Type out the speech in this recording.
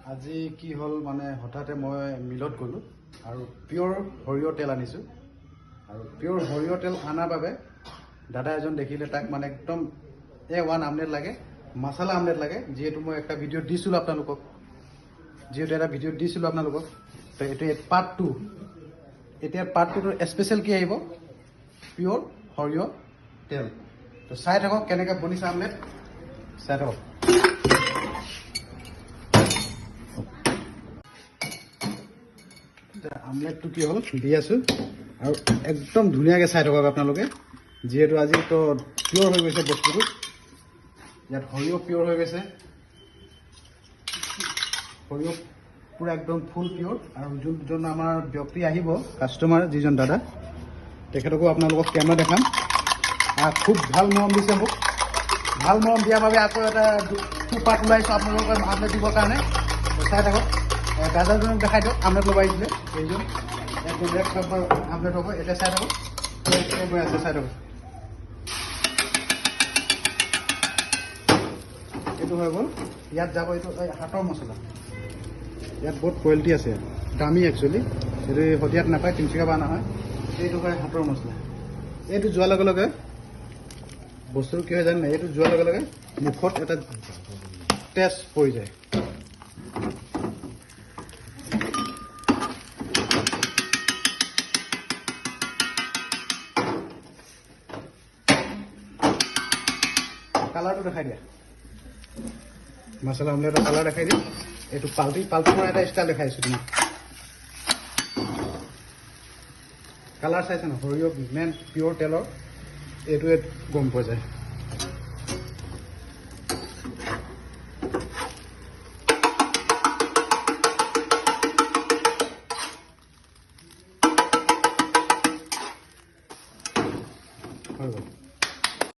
আজি কি হল মানে হঠাতে মই মিলত গলো আৰু পিওৰ সৰিয়হ তেল আনিছো আৰু পিওৰ সৰিয়হ তেল আনাৰ বাবে দাদা এজন দেখিলে তাক মানে একদম ওয়ান আমলেট লাগে মছলা আমলেট লাগে যেহেতু মই একটা ভিডিও দিছিলো আপোনালোকক তো এটো পার্ট 2 এতিয়া পার্ট 2 ৰ স্পেশাল কি আহিব পিওৰ সৰিয়হ তেল তো চাই থাকক কেনেকৈ বনিছে আমলেট চাই থাকক আমলেটটো কি হল দি আছো আৰু একদম ধুনীয়াকৈ চাই থাকক আপোনালোকে যেহেতু আজি তো পিওৰ হৈ গৈছে বস্তুটো ইয়াত সৰিয়হ পিওৰ হৈ গৈছে সৰিয়হ পুৰা একদম ফুল পিওৰ আৰু যোন আমাৰ ব্যক্তি আহিব কাস্টমাৰ যিজন দাদা তেখেতকো আপোনালোকক কেমেৰা দেখাম খুব ভাল মৰম দিছে মোক ভাল মৰম দিয়াৰ বাবে আকৌ এটা পাৰ্ট ওলাইছোঁ আপোনালোকৰ আমলেট দিবৰ কাৰণে চাই থাকক দাদাজনক দেখাই দিয়ক আমলেট ল'ব আহিছিলে এইজন আমলেট হ'ব এতিয়া চাই থাকক গৈ আছে চাই থাকক এইটো হৈ গ'ল ইয়াত যাব এইটো হাতৰ মছলা ইয়াত বহুত কোৱালিটি আছে দামী একচুৱেলি এইটো সদিয়াত নাপায় তিনিচুকীয়া পৰা অনা হয় এইটো হয় হাতৰ মছলা এইটো যোৱাৰ লগে লগে বস্তুটো কি হয় জানে এইটো যোৱাৰ লগে লগে মুখত এটা টেষ্ট পৰি যায় কালাৰটো দেখাই দিয়া মছলা আমলেটৰ কালাৰ দেখাই দিয়া এইটো পাল্টি মই এটা ষ্টাইল দেখাইছোঁ তোমাক কালাৰ চাইছে ন সৰিয়হ মেইন পিওৰ তেলৰ এইটোৱে গম পোৱা যায় হৈ গ'ল